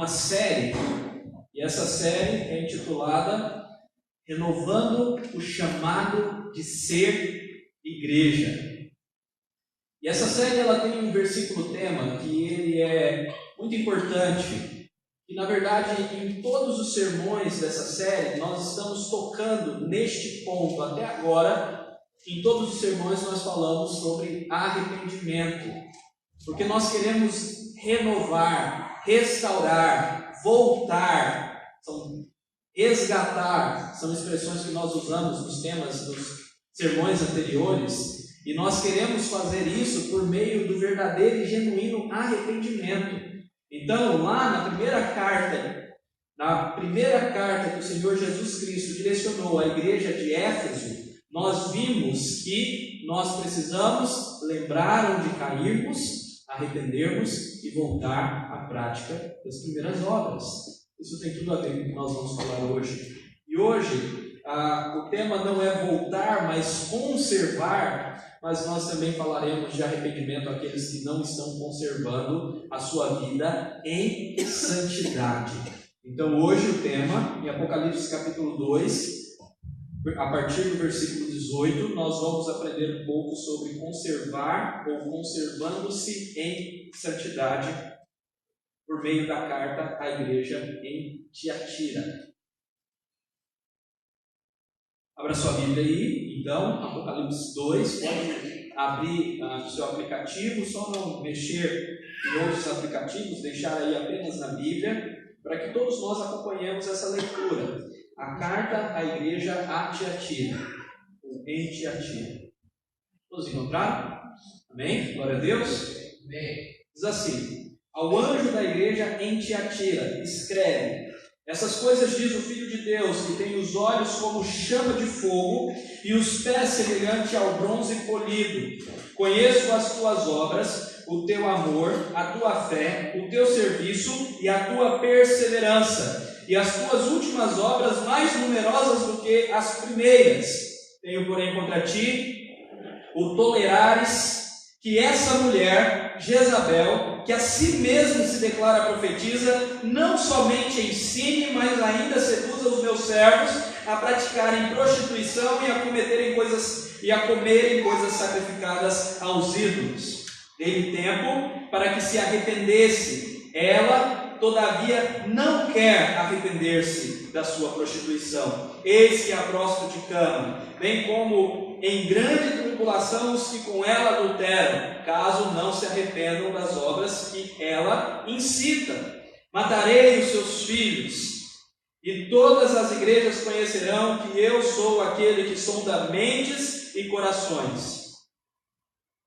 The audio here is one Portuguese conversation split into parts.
uma série, e essa série é intitulada Renovando o Chamado de Ser Igreja. E essa série ela tem um versículo tema que ele é muito importante, e na verdade em todos os sermões dessa série nós estamos tocando neste ponto até agora. Em todos os sermões nós falamos sobre arrependimento, porque nós queremos renovar, restaurar, voltar, resgatar, são expressões que nós usamos nos temas dos sermões anteriores, e nós queremos fazer isso por meio do verdadeiro e genuíno arrependimento. Então, lá na primeira carta que o Senhor Jesus Cristo direcionou à igreja de Éfeso, nós vimos que nós precisamos lembrar onde cairmos, arrependermos e voltar à prática das primeiras obras. Isso tem tudo a ver com o que nós vamos falar hoje. E hoje, o tema não é voltar, mas conservar, mas nós também falaremos de arrependimento àqueles que não estão conservando a sua vida em santidade. Então hoje o tema, em Apocalipse capítulo 2, a partir do versículo 18, nós vamos aprender um pouco sobre conservar ou conservando-se em santidade por meio da carta à igreja em Tiatira. Abra sua Bíblia aí, então, Apocalipse 2, pode abrir o seu aplicativo, só não mexer em outros aplicativos, deixar aí apenas na Bíblia, para que todos nós acompanhemos essa leitura. A carta à igreja a Tiatira, ou em Tiatira. Todos encontraram? Amém? Glória a Deus. Amém. Diz assim: ao anjo da igreja em Tiatira, escreve: essas coisas diz o Filho de Deus, que tem os olhos como chama de fogo e os pés semelhante ao bronze polido. Conheço as tuas obras, o teu amor, a tua fé, o teu serviço e a tua perseverança, e as tuas últimas obras mais numerosas do que as primeiras. Tenho, porém, contra ti o tolerares que essa mulher, Jezabel, que a si mesma se declara profetisa, não somente ensine, mas ainda seduza os meus servos a praticarem prostituição e a comerem coisas sacrificadas aos ídolos. Dei-lhe tempo para que se arrependesse. Ela, todavia, não quer arrepender-se da sua prostituição. Eis que a prosto de cama, bem como em grande tribulação os que com ela adulteram, caso não se arrependam das obras que ela incita. Matarei os seus filhos, e todas as igrejas conhecerão que eu sou aquele que sonda mentes e corações,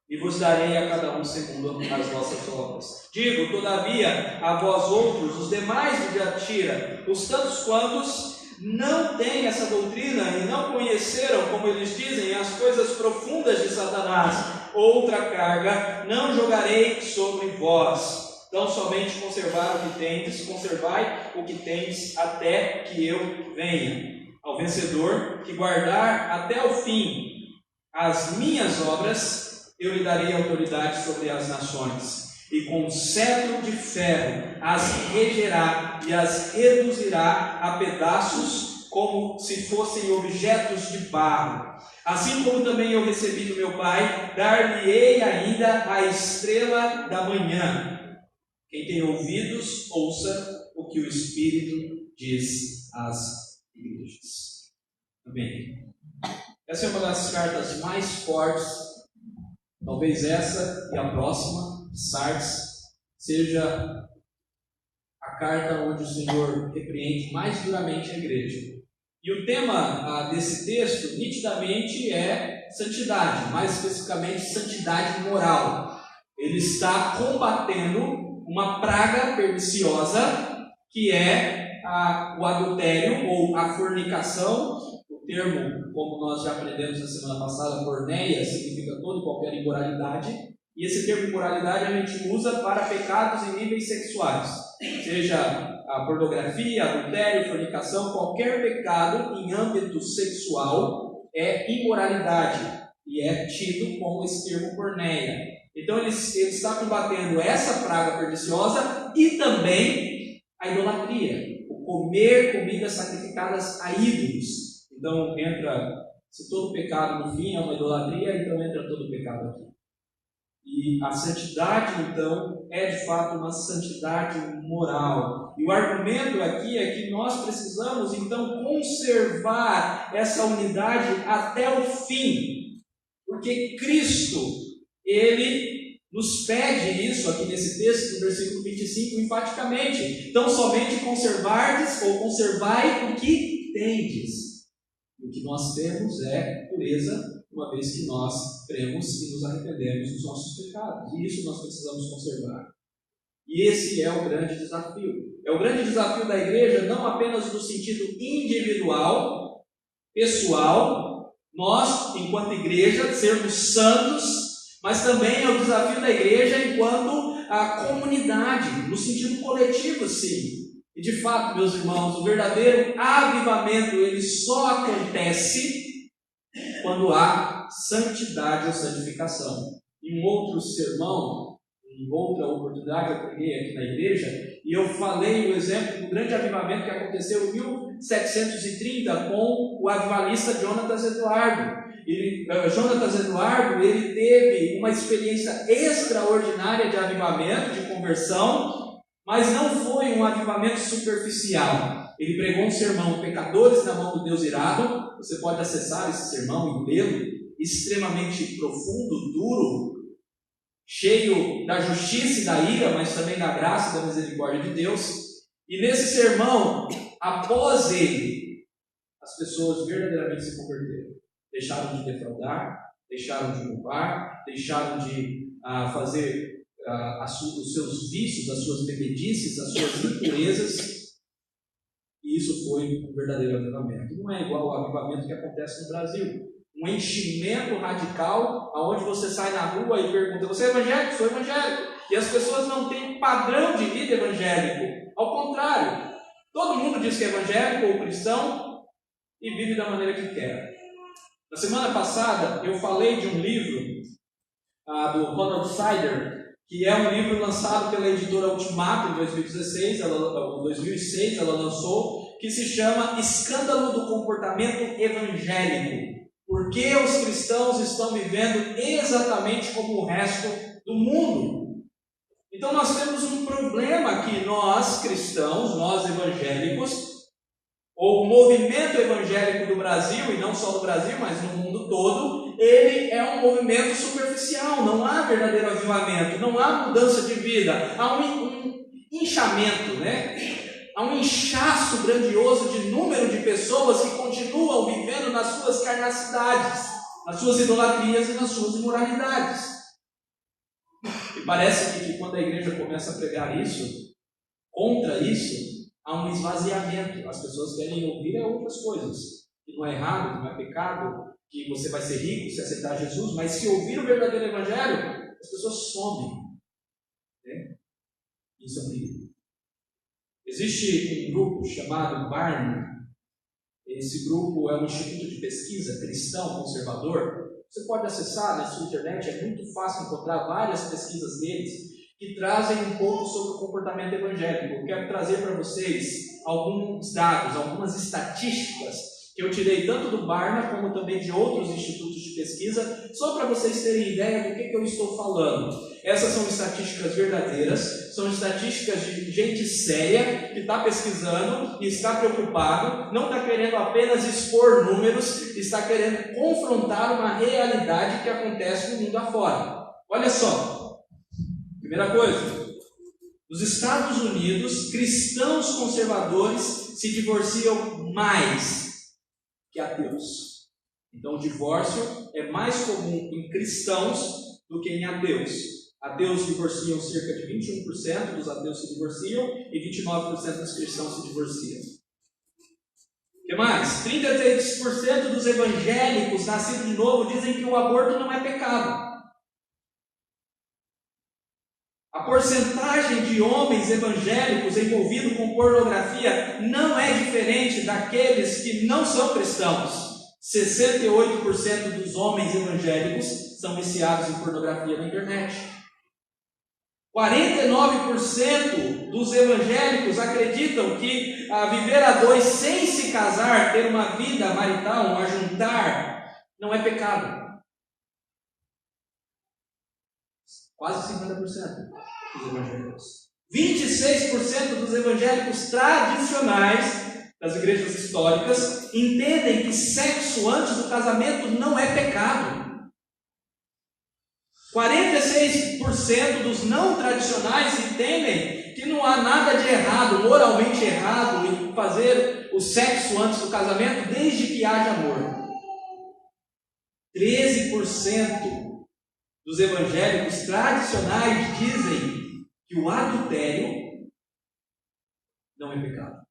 e vos darei a cada um segundo as vossas obras. Digo, todavia, a vós outros, os demais de Tiatira, os tantos quantos não têm essa doutrina e não conheceram, como eles dizem, as coisas profundas de Satanás, outra carga não jogarei sobre vós. Então somente conservai o que tendes até que eu venha. Ao vencedor que guardar até o fim as minhas obras, eu lhe darei autoridade sobre as nações, e com cetro de ferro as regerá e as reduzirá a pedaços, como se fossem objetos de barro. Assim como também eu recebi do meu Pai, dar-lhe-ei ainda a estrela da manhã. Quem tem ouvidos, ouça o que o Espírito diz às igrejas. Amém. Essa é uma das cartas mais fortes. Talvez essa e a próxima, Sardes, seja a carta onde o Senhor repreende mais duramente a igreja. E o tema desse texto, nitidamente, é santidade, mais especificamente santidade moral. Ele está combatendo uma praga perniciosa, que é o adultério ou a fornicação. O termo, como nós já aprendemos na semana passada, porneia, significa toda e qualquer imoralidade. E esse termo imoralidade a gente usa para pecados em níveis sexuais, seja a pornografia, adultério, fornicação, qualquer pecado em âmbito sexual é imoralidade e é tido como esse termo porneia. Então ele está combatendo essa praga perniciosa e também a idolatria, o comer comidas sacrificadas a ídolos. Então se todo pecado no fim é uma idolatria, então entra todo pecado aqui. E a santidade, então, é de fato uma santidade moral. E o argumento aqui é que nós precisamos, então, conservar essa unidade até o fim. Porque Cristo, Ele nos pede isso aqui nesse texto, no versículo 25, enfaticamente. Então, somente conservardes ou conservai o que tendes. O que nós temos é pureza, uma vez que nós cremos e nos arrependemos dos nossos pecados. E isso nós precisamos conservar. E esse é o grande desafio. É o grande desafio da igreja, não apenas no sentido individual, pessoal, nós, enquanto igreja, sermos santos, mas também é o desafio da igreja enquanto a comunidade, no sentido coletivo, sim. E de fato, meus irmãos, o verdadeiro avivamento, ele só acontece quando há santidade ou santificação. Em um outro sermão, em outra oportunidade, eu preguei aqui na igreja, e eu falei o exemplo do grande avivamento que aconteceu em 1730 com o avivalista Jonatas Eduardo. Jonatas Eduardo, ele teve uma experiência extraordinária de avivamento, de conversão, mas não foi um avivamento superficial. Ele pregou um sermão, Pecadores na Mão do Deus Irado. Você pode acessar esse sermão e lê-lo, extremamente profundo, duro, cheio da justiça e da ira, mas também da graça e da misericórdia de Deus. E nesse sermão, após ele, as pessoas verdadeiramente se converteram. Deixaram de defraudar, deixaram de roubar, deixaram de fazer os seus vícios, as suas bebedices, as suas impurezas. E isso foi um verdadeiro avivamento. Não é igual ao avivamento que acontece no Brasil. Um enchimento radical, onde você sai na rua e pergunta: você é evangélico? Sou evangélico. E as pessoas não têm padrão de vida evangélico. Ao contrário, todo mundo diz que é evangélico ou cristão e vive da maneira que quer. Na semana passada eu falei de um livro do Ronald Sider, que é um livro lançado pela editora Ultimato em 2016, 2006 ela lançou, que se chama Escândalo do Comportamento Evangélico. Por que os cristãos estão vivendo exatamente como o resto do mundo? Então nós temos um problema que nós cristãos, nós evangélicos, ou o movimento evangélico do Brasil, e não só do Brasil, mas no mundo todo, ele é um movimento superficial, não há verdadeiro avivamento, não há mudança de vida, há um inchamento, há um inchaço grandioso de número de pessoas que continuam vivendo nas suas carnacidades, nas suas idolatrias e nas suas imoralidades. E parece que quando a igreja começa a pregar isso, contra isso, há um esvaziamento. As pessoas querem ouvir outras coisas, que não é errado, que não é pecado, que você vai ser rico se aceitar Jesus, mas se ouvir o verdadeiro evangelho, as pessoas somem. Isso é um perigo. Existe um grupo chamado Barna. Esse grupo é um instituto de pesquisa cristão conservador. Você pode acessar na sua internet, é muito fácil encontrar várias pesquisas deles que trazem um pouco sobre o comportamento evangélico. Eu quero trazer para vocês alguns dados, algumas estatísticas que eu tirei tanto do Barna como também de outros institutos de pesquisa, só para vocês terem ideia do que eu estou falando. Essas são estatísticas verdadeiras, são estatísticas de gente séria que está pesquisando e está preocupado, não está querendo apenas expor números, está querendo confrontar uma realidade que acontece no mundo afora. Olha só, primeira coisa, nos Estados Unidos, cristãos conservadores se divorciam mais que ateus. Então o divórcio é mais comum em cristãos do que em ateus. Ateus divorciam cerca de 21% dos ateus se divorciam e 29% dos cristãos se divorciam. O que mais? 33% dos evangélicos nascidos de novo dizem que o aborto não é pecado. A porcentagem de homens evangélicos envolvidos com pornografia não é diferente daqueles que não são cristãos. 68% dos homens evangélicos são viciados em pornografia na internet. 49% dos evangélicos acreditam que viver a dois sem se casar, ter uma vida marital, um ajuntar, não é pecado. Quase 50% dos evangélicos. 26% dos evangélicos tradicionais das igrejas históricas entendem que sexo antes do casamento não é pecado. 46% dos não tradicionais entendem que não há nada de errado, moralmente errado, em fazer o sexo antes do casamento, desde que haja amor. 13% dos evangélicos tradicionais dizem que o adultério não é pecado.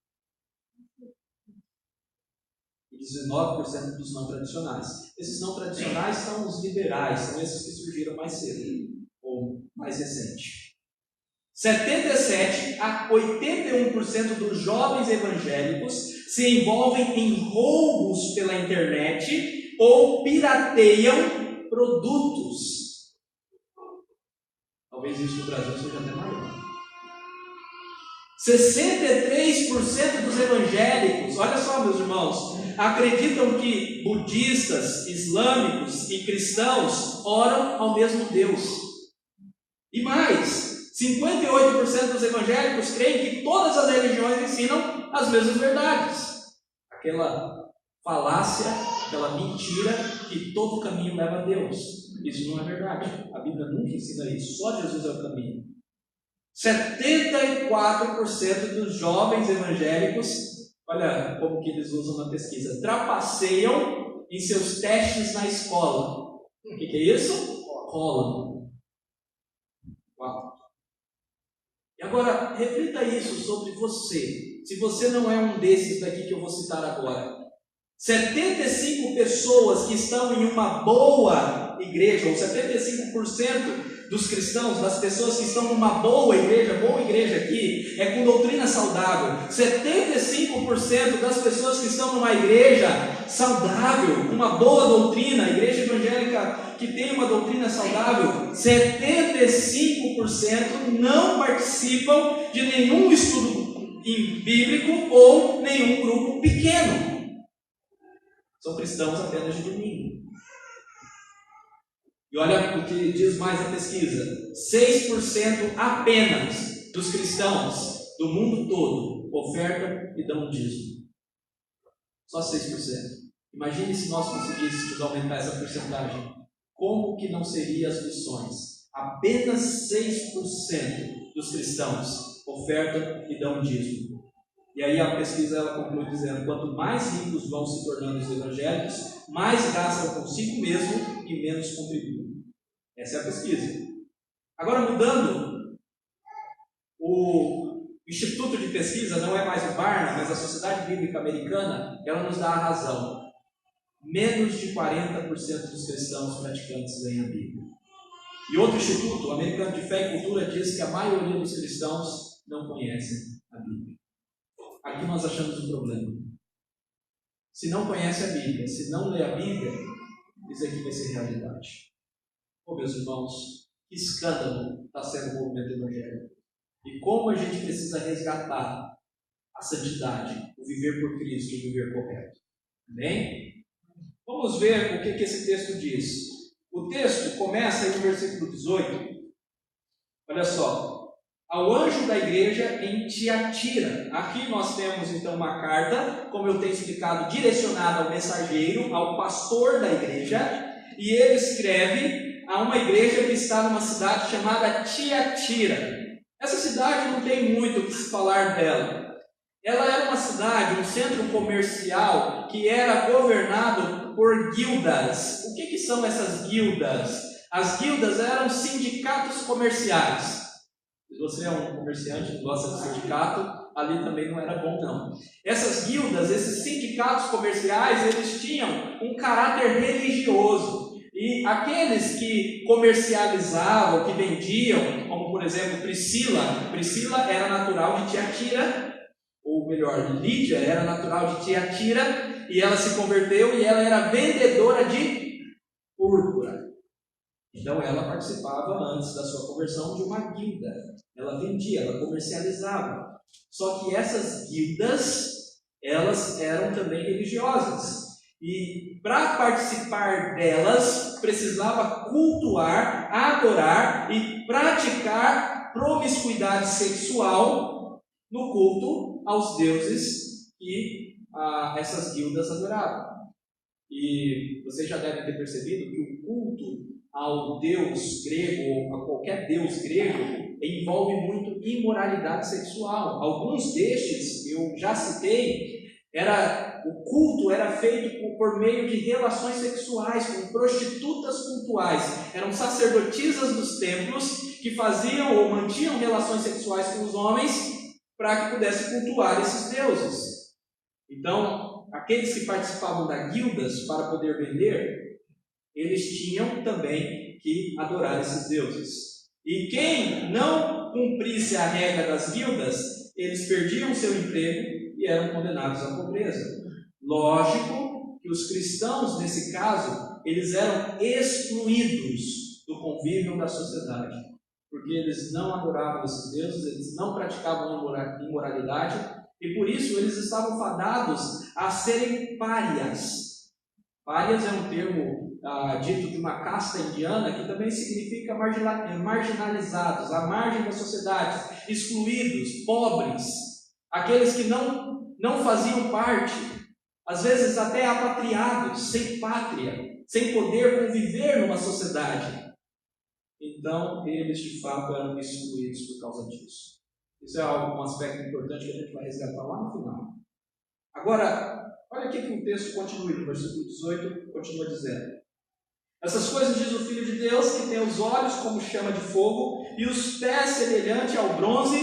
E 19% dos não tradicionais. Esses não tradicionais são os liberais, são esses que surgiram mais cedo, ou mais recente. 77% a 81% dos jovens evangélicos se envolvem em roubos pela internet ou pirateiam produtos. Talvez isso no Brasil seja até maior. 63% dos evangélicos, olha só, meus irmãos, acreditam que budistas, islâmicos e cristãos oram ao mesmo Deus. E mais, 58% dos evangélicos creem que todas as religiões ensinam as mesmas verdades. Aquela falácia, aquela mentira que todo caminho leva a Deus. Isso não é verdade. A Bíblia nunca ensina isso. Só Jesus é o caminho. 74% dos jovens evangélicos, olha como que eles usam na pesquisa, trapaceiam em seus testes na escola. O que é isso? Rolam. E agora, reflita isso sobre você. Se você não é um desses daqui que eu vou citar agora. 75 pessoas que estão em uma boa igreja, ou 75% dos cristãos, das pessoas que estão numa boa igreja aqui, é com doutrina saudável. 75% das pessoas que estão numa igreja saudável, com uma boa doutrina, igreja evangélica que tem uma doutrina saudável, 75% não participam de nenhum estudo bíblico ou nenhum grupo pequeno. São cristãos apenas de domingo. E olha o que diz mais a pesquisa: 6% apenas dos cristãos do mundo todo ofertam e dão um dízimo. Só 6%. Imagine se nós conseguíssemos aumentar essa porcentagem. Como que não seriam as missões? Apenas 6% dos cristãos ofertam e dão um dízimo. E aí a pesquisa ela conclui dizendo: quanto mais ricos vão se tornando os evangélicos, mais gastam consigo mesmo e menos contribuem. Essa é a pesquisa. Agora, mudando, o Instituto de Pesquisa não é mais o Barna, mas a Sociedade Bíblica Americana, ela nos dá a razão. Menos de 40% dos cristãos praticantes leem a Bíblia. E outro instituto, o Americano de Fé e Cultura, diz que a maioria dos cristãos não conhecem a Bíblia. Aqui nós achamos um problema. Se não conhece a Bíblia, se não lê a Bíblia, isso aqui vai ser realidade. Meus irmãos, que escândalo está sendo o movimento evangélico. E como a gente precisa resgatar a santidade, o viver por Cristo, o viver correto. Amém? Vamos ver o que esse texto diz. O texto começa aí no versículo 18. Olha só. Ao anjo da igreja em Tiatira. Aqui nós temos então uma carta, como eu tenho explicado, direcionada ao mensageiro, ao pastor da igreja, e ele escreve a uma igreja que está numa cidade chamada Tiatira. Essa cidade não tem muito o que se falar dela. Ela era uma cidade, um centro comercial que era governado por guildas. O que são essas guildas? As guildas eram sindicatos comerciais. Se você é um comerciante e não gosta de sindicato, ali também não era bom não. Essas guildas, esses sindicatos comerciais, eles tinham um caráter religioso. E aqueles que comercializavam, que vendiam, como por exemplo Priscila era natural de Tiatira, ou melhor, Lídia era natural de Tiatira, e ela se converteu e ela era vendedora de púrpura. Então ela participava antes da sua conversão de uma guilda. Ela vendia, ela comercializava. Só que essas guildas, elas eram também religiosas. E para participar delas, precisava cultuar, adorar e praticar promiscuidade sexual no culto aos deuses que essas guildas adoravam. E vocês já devem ter percebido que o culto ao deus grego, ou a qualquer deus grego, envolve muito imoralidade sexual. Alguns destes, eu já citei, o culto era feito por meio de relações sexuais, com prostitutas cultuais. Eram sacerdotisas dos templos que faziam ou mantinham relações sexuais com os homens para que pudessem cultuar esses deuses. Então, aqueles que participavam das guildas para poder vender, eles tinham também que adorar esses deuses. E quem não cumprisse a regra das guildas, eles perdiam seu emprego e eram condenados à pobreza. Lógico que os cristãos, nesse caso, eles eram excluídos do convívio da sociedade, porque eles não adoravam esses deuses, eles não praticavam imoralidade, e por isso eles estavam fadados a serem párias. Párias é um termo dito de uma casta indiana que também significa marginalizados, à margem da sociedade, excluídos, pobres, aqueles que não faziam parte, às vezes até apatriados, sem pátria, sem poder conviver numa sociedade. Então, eles de fato eram excluídos por causa disso. Isso é um aspecto importante que a gente vai resgatar lá no final. Agora, olha aqui que o texto continua, no versículo 18, continua dizendo: essas coisas diz o Filho de Deus, que tem os olhos como chama de fogo e os pés semelhante ao bronze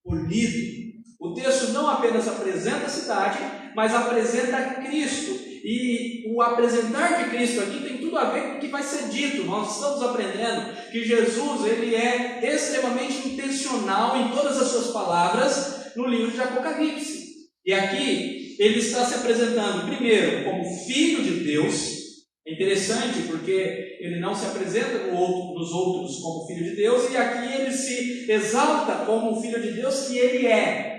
polido. O texto não apenas apresenta a cidade, mas apresenta Cristo. E o apresentar de Cristo aqui tem tudo a ver com o que vai ser dito. Nós estamos aprendendo que Jesus ele é extremamente intencional em todas as suas palavras no livro de Apocalipse. E aqui ele está se apresentando primeiro como Filho de Deus. É interessante porque ele não se apresenta nos outros como Filho de Deus, e aqui ele se exalta como o Filho de Deus que ele é.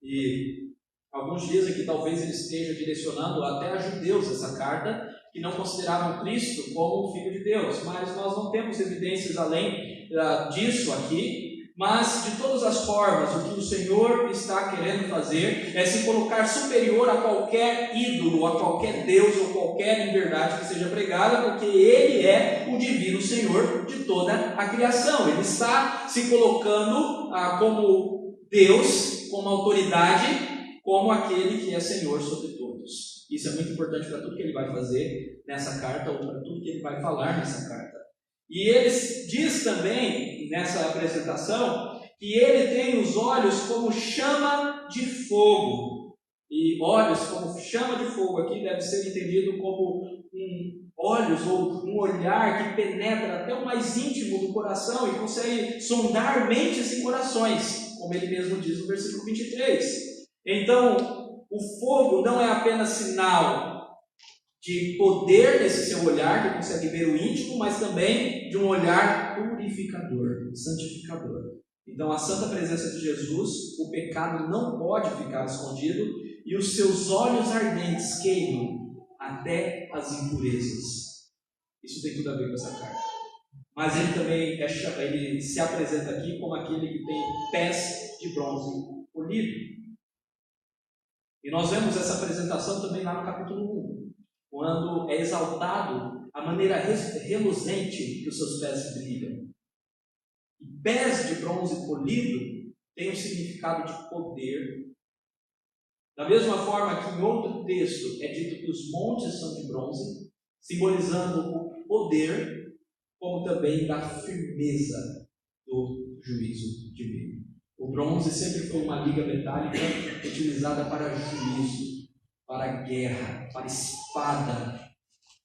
E alguns dizem que talvez ele esteja direcionando até a judeus essa carta, que não consideravam Cristo como o Filho de Deus, mas nós não temos evidências além disso aqui. Mas, de todas as formas, o que o Senhor está querendo fazer é se colocar superior a qualquer ídolo, a qualquer Deus ou qualquer inverdade que seja pregada, porque Ele é o divino Senhor de toda a criação. Ele está se colocando como Deus, como autoridade, como aquele que é Senhor sobre todos. Isso é muito importante para tudo que Ele vai fazer nessa carta, ou para tudo que Ele vai falar nessa carta. E ele diz também, nessa apresentação, que ele tem os olhos como chama de fogo. E olhos como chama de fogo aqui deve ser entendido como olhos ou um olhar que penetra até o mais íntimo do coração e consegue sondar mentes e corações, como ele mesmo diz no versículo 23. Então, o fogo não é apenas sinal de poder desse seu olhar, que consegue ver o íntimo, mas também de um olhar purificador, santificador. Então, a santa presença de Jesus, o pecado não pode ficar escondido e os seus olhos ardentes queimam até as impurezas. Isso tem tudo a ver com essa carta. Mas ele também ele se apresenta aqui como aquele que tem pés de bronze polido. E nós vemos essa apresentação também lá no capítulo 1. Quando é exaltado a maneira reluzente que os seus pés brilham. E pés de bronze polido tem um significado de poder. Da mesma forma que em outro texto é dito que os montes são de bronze, simbolizando o poder, como também da firmeza do juízo divino. O bronze sempre foi uma liga metálica utilizada para juízo, para guerra, para espada,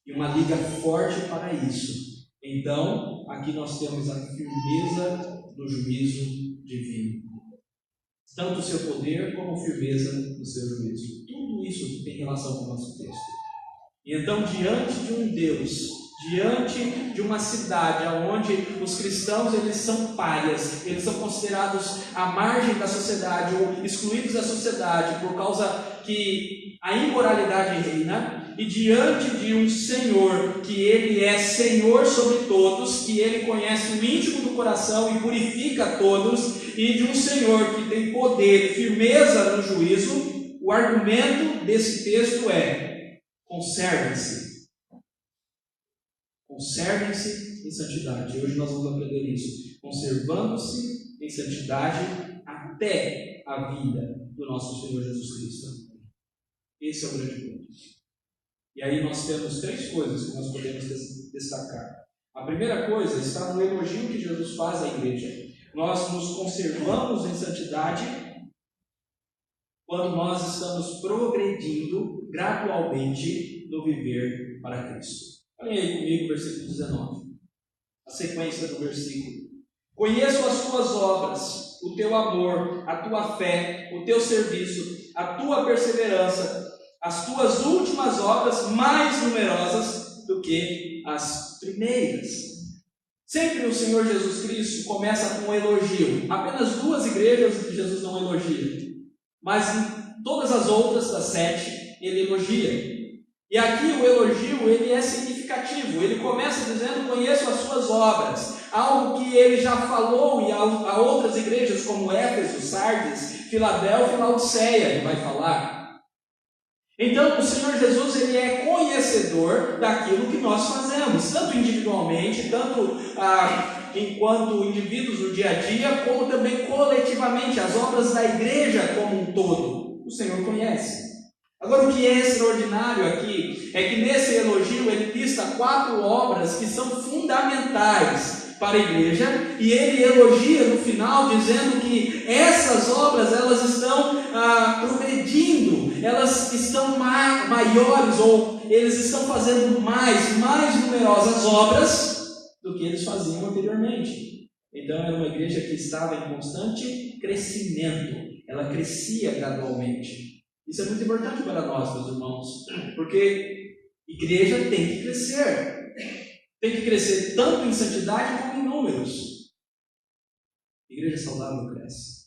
e uma liga forte para isso. Então, aqui nós temos a firmeza do juízo divino. Tanto o seu poder como a firmeza do seu juízo. Tudo isso tem relação com o nosso texto. E então, diante de um Deus diante de uma cidade onde os cristãos eles são párias, eles são considerados à margem da sociedade ou excluídos da sociedade por causa que a imoralidade reina, e diante de um Senhor que ele é Senhor sobre todos, que ele conhece o íntimo do coração e purifica todos, e de um Senhor que tem poder e firmeza no juízo, o argumento desse texto é: conservem-se. Conservem-se em santidade. E hoje nós vamos aprender isso. Conservando-se em santidade até a vinda do nosso Senhor Jesus Cristo. Esse é o grande ponto. E aí nós temos 3 coisas que nós podemos destacar. A primeira coisa está no elogio que Jesus faz à igreja. Nós nos conservamos em santidade quando nós estamos progredindo gradualmente no viver para Cristo. Olhem aí comigo o versículo 19. A sequência do versículo. Conheço as tuas obras, o teu amor, a tua fé, o teu serviço, a tua perseverança, as tuas últimas obras mais numerosas do que as primeiras. Sempre o Senhor Jesus Cristo começa com um elogio. Apenas 2 igrejas Jesus não elogia, mas em todas as outras, das 7, ele elogia. E aqui o elogio ele é significativo. Ele começa dizendo: conheço as suas obras, algo que ele já falou e a outras igrejas como Éfeso, Sardes, Filadélfia e Laodiceia ele vai falar. Então o Senhor Jesus ele é conhecedor daquilo que nós fazemos, tanto individualmente, tanto enquanto indivíduos no dia a dia, como também coletivamente, as obras da igreja como um todo. O Senhor conhece. Agora, o que é extraordinário aqui é que nesse elogio ele lista 4 obras que são fundamentais para a igreja, e ele elogia no final dizendo que essas obras elas estão progredindo, elas estão maiores, ou eles estão fazendo mais numerosas obras do que eles faziam anteriormente. Então era uma igreja que estava em constante crescimento, ela crescia gradualmente. Isso é muito importante para nós, meus irmãos, porque igreja tem que crescer. Tem que crescer tanto em santidade como em números. Igreja saudável cresce.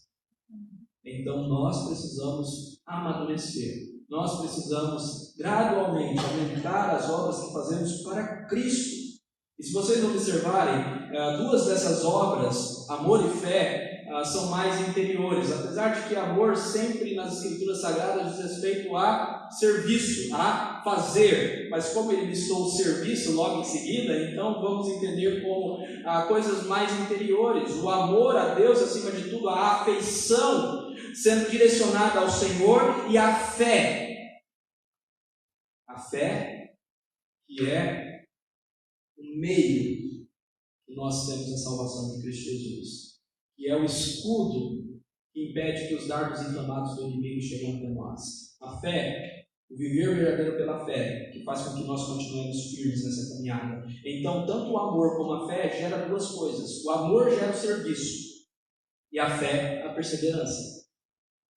Então nós precisamos amadurecer. Nós precisamos gradualmente aumentar as obras que fazemos para Cristo. E se vocês observarem, 2 dessas obras, amor e fé, são mais interiores, apesar de que amor sempre nas escrituras sagradas diz respeito a serviço, a fazer, mas como ele listou o serviço logo em seguida, então vamos entender como coisas mais interiores, o amor a Deus acima de tudo, a afeição sendo direcionada ao Senhor, e a fé que é o meio que nós temos a salvação de Cristo Jesus, que é o escudo que impede que os dardos inflamados do inimigo cheguem até nós. A fé, o viver verdadeiro pela fé, que faz com que nós continuemos firmes nessa caminhada. Então, tanto o amor como a fé gera 2 coisas. O amor gera o serviço, e a fé a perseverança.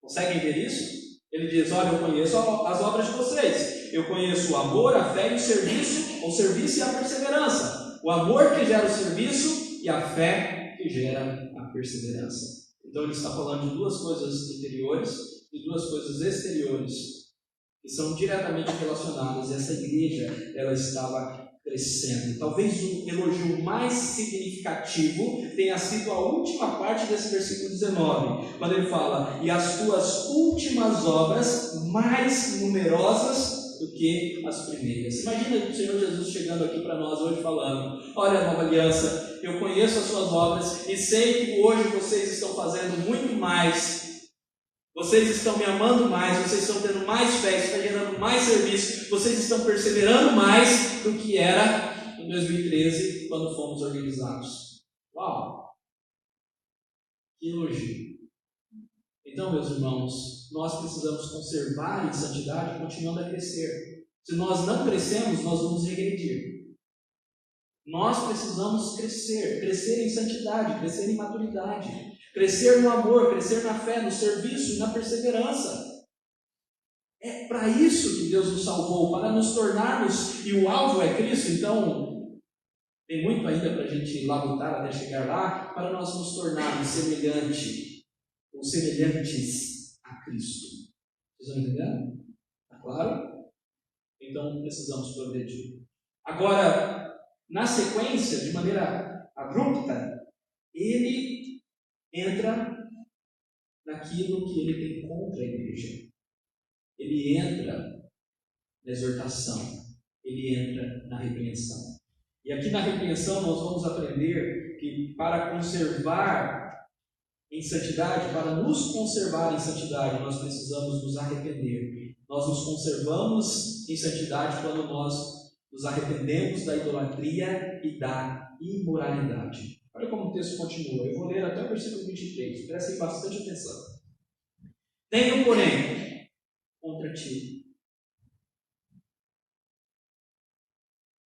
Conseguem ver isso? Ele diz: olha, eu conheço as obras de vocês. Eu conheço o amor, a fé e o serviço e a perseverança. O amor que gera o serviço e a fé que gera a perseverança. Então ele está falando de 2 coisas interiores e 2 coisas exteriores que são diretamente relacionadas. E essa igreja ela estava crescendo. Talvez o elogio mais significativo tenha sido a última parte desse versículo 19, quando ele fala: e as tuas últimas obras mais numerosas do que as primeiras. Imagina o Senhor Jesus chegando aqui para nós hoje falando: olha, Nova Aliança, eu conheço as suas obras e sei que hoje vocês estão fazendo muito mais, vocês estão me amando mais, vocês estão tendo mais fé, estão gerando mais serviço, vocês estão perseverando mais do que era em 2013, quando fomos organizados. Uau! Que elogio! Então, meus irmãos, nós precisamos conservar em santidade, continuando a crescer. Se nós não crescemos, nós vamos regredir. Nós precisamos crescer em santidade, crescer em maturidade, crescer no amor, crescer na fé, no serviço e na perseverança. É para isso que Deus nos salvou, para nos tornarmos, e o alvo é Cristo. Então, Tem muito ainda para a gente labutar até chegar lá, para nós nos tornarmos semelhantes a Cristo. Vocês estão entendendo? Está claro? Então precisamos progredir. Agora, na sequência, de maneira abrupta, ele entra naquilo que ele tem contra a igreja. Ele entra na exortação, ele entra na repreensão. E aqui na repreensão nós vamos aprender que para conservar em santidade, para nos conservar em santidade, nós precisamos nos arrepender. Nós nos conservamos em santidade quando nós nos arrependemos da idolatria e da imoralidade. Olha como o texto continua. Eu vou ler até o versículo 23. Prestem bastante atenção. Tenho, porém, contra ti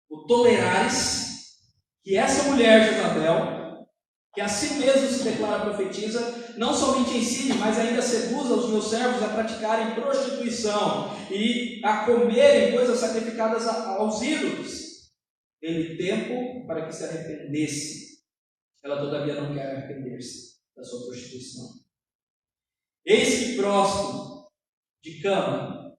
o tolerares que essa mulher Jezabel, que a si mesmo se declara profetisa, não somente ensine, mas ainda seduza os meus servos a praticarem prostituição e a comerem coisas sacrificadas aos ídolos. Dê-lhe tempo para que se arrependesse. Ela todavia não quer arrepender-se da sua prostituição. Eis que próximo de cama,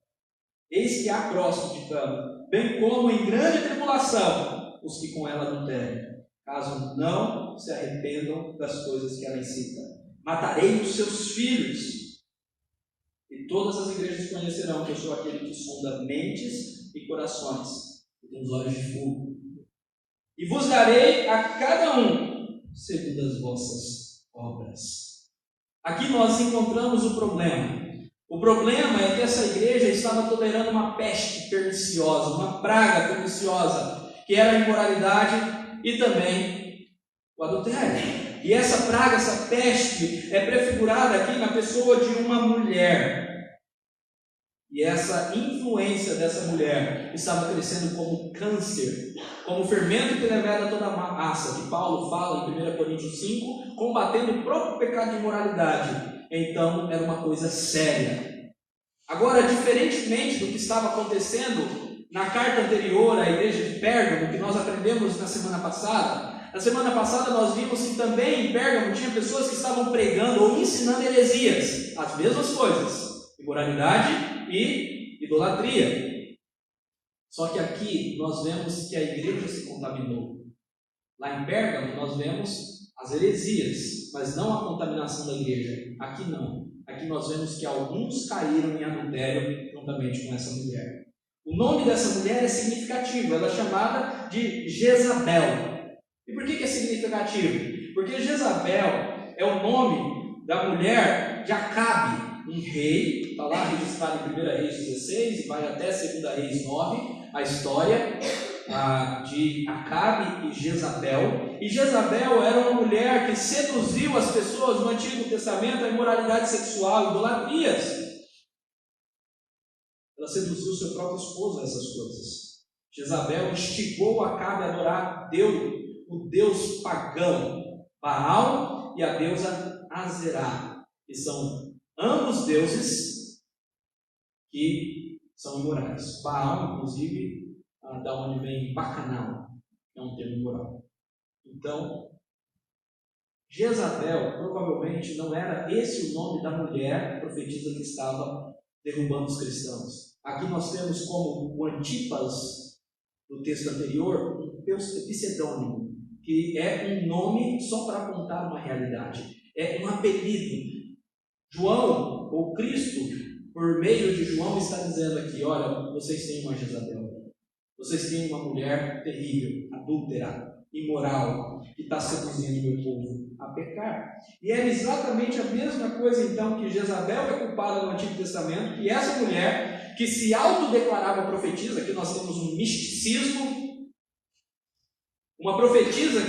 eis que há próximo de cama, bem como em grande tribulação, os que com ela adulteram, caso não se arrependam das coisas que ela incita. Matarei os seus filhos, e todas as igrejas conhecerão que eu sou aquele que sonda mentes e corações, e tem os olhos de fogo. E vos darei a cada um segundo as vossas obras. Aqui nós encontramos o problema. O problema é que essa igreja estava tolerando uma peste perniciosa, uma praga perniciosa, que era a imoralidade e também o adultério. E essa praga, essa peste, é prefigurada aqui na pessoa de uma mulher. E essa influência dessa mulher estava crescendo como câncer, como fermento que leveda toda a massa, que Paulo fala em 1 Coríntios 5, combatendo o próprio pecado de imoralidade. Então, era uma coisa séria. Agora, diferentemente do que estava acontecendo na carta anterior à igreja de Pérgamo, que nós aprendemos na semana passada nós vimos que também em Pérgamo tinha pessoas que estavam pregando ou ensinando heresias, as mesmas coisas, imoralidade e idolatria. Só que aqui nós vemos que a igreja se contaminou. Lá em Pérgamo nós vemos as heresias, mas não a contaminação da igreja. Aqui não. Aqui nós vemos que alguns caíram em adultério juntamente com essa mulher. O nome dessa mulher é significativo, ela é chamada de Jezabel. E por que é significativo? Porque Jezabel é o nome da mulher de Acabe, um rei, está lá registrado em 1 Reis 16 e vai até 2 Reis 9, a história de Acabe e Jezabel. E Jezabel era uma mulher que seduziu as pessoas no Antigo Testamento à imoralidade sexual, idolatrias. Ela seduziu seu próprio esposo a essas coisas. Jezabel instigou Acabe a adorar Deus, o deus pagão Baal e a deusa Azerá, que são ambos deuses que são imorais. Baal, inclusive, da onde vem bacanal, é um termo imoral. Então, Jezabel provavelmente não era esse o nome da mulher profetisa que estava derrubando os cristãos. Aqui nós temos como o Antipas do texto anterior um pseudônimo, que é um nome só para apontar uma realidade, é um apelido. João, ou Cristo, por meio de João, está dizendo aqui: olha, vocês têm uma Jezabel, vocês têm uma mulher terrível, adúltera, imoral, que está seduzindo o meu povo a pecar. E é exatamente a mesma coisa então que Jezabel é culpada no Antigo Testamento, que essa mulher que se autodeclarava profetisa. Aqui nós temos um misticismo, uma profetisa